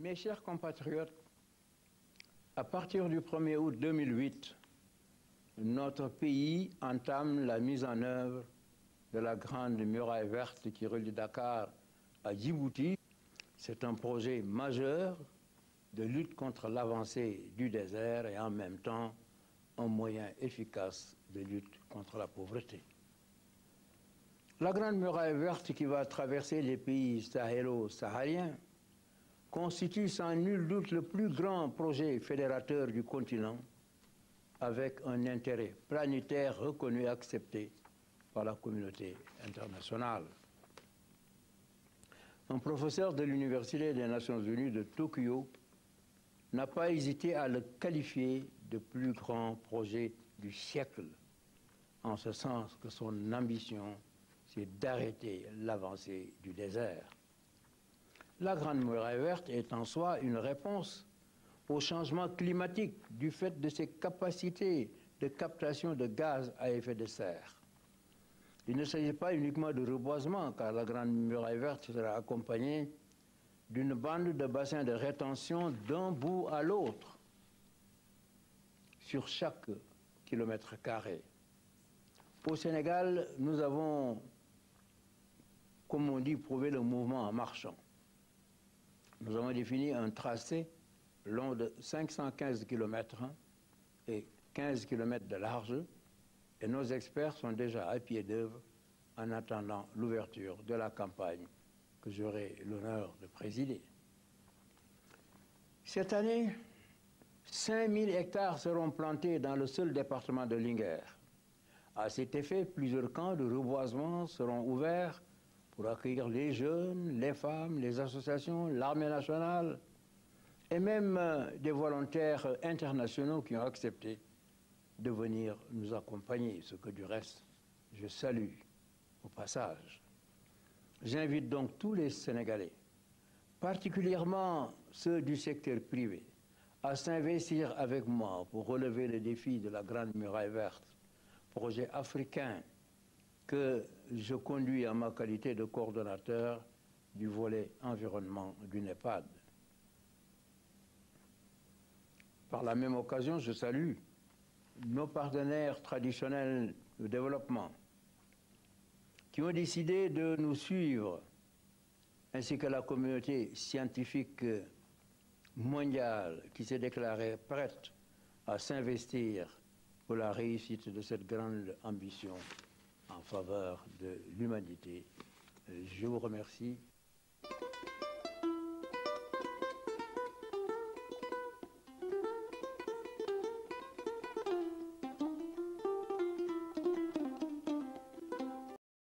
Mes chers compatriotes, à partir du 1er août 2008, notre pays entame la mise en œuvre de la grande muraille verte qui relie Dakar à Djibouti. C'est un projet majeur de lutte contre l'avancée du désert et en même temps un moyen efficace de lutte contre la pauvreté. La grande muraille verte qui va traverser les pays sahélo-sahariens constitue sans nul doute le plus grand projet fédérateur du continent avec un intérêt planétaire reconnu et accepté par la communauté internationale. Un professeur de l'Université des Nations Unies de Tokyo n'a pas hésité à le qualifier de plus grand projet du siècle, en ce sens que son ambition, c'est d'arrêter l'avancée du désert. La Grande Muraille verte est en soi une réponse au changement climatique du fait de ses capacités de captation de gaz à effet de serre. Il ne s'agit pas uniquement de reboisement, car la Grande Muraille verte sera accompagnée d'une bande de bassins de rétention d'un bout à l'autre sur chaque kilomètre carré. Au Sénégal, nous avons, comme on dit, prouvé le mouvement en marchant. Nous avons défini un tracé long de 515 km et 15 km de large, et nos experts sont déjà à pied d'œuvre en attendant l'ouverture de la campagne que j'aurai l'honneur de présider. Cette année, 5000 hectares seront plantés dans le seul département de Linguère. À cet effet, plusieurs camps de reboisement seront ouverts pour accueillir les jeunes, les femmes, les associations, l'armée nationale et même des volontaires internationaux qui ont accepté de venir nous accompagner, ce que du reste, je salue au passage. J'invite donc tous les Sénégalais, particulièrement ceux du secteur privé, à s'investir avec moi pour relever le défi de la Grande Muraille verte, projet africain que je conduis en ma qualité de coordonnateur du volet environnement du NEPAD. Par la même occasion, je salue nos partenaires traditionnels de développement qui ont décidé de nous suivre, ainsi que la communauté scientifique mondiale qui s'est déclarée prête à s'investir pour la réussite de cette grande ambition en faveur de l'humanité. Je vous remercie.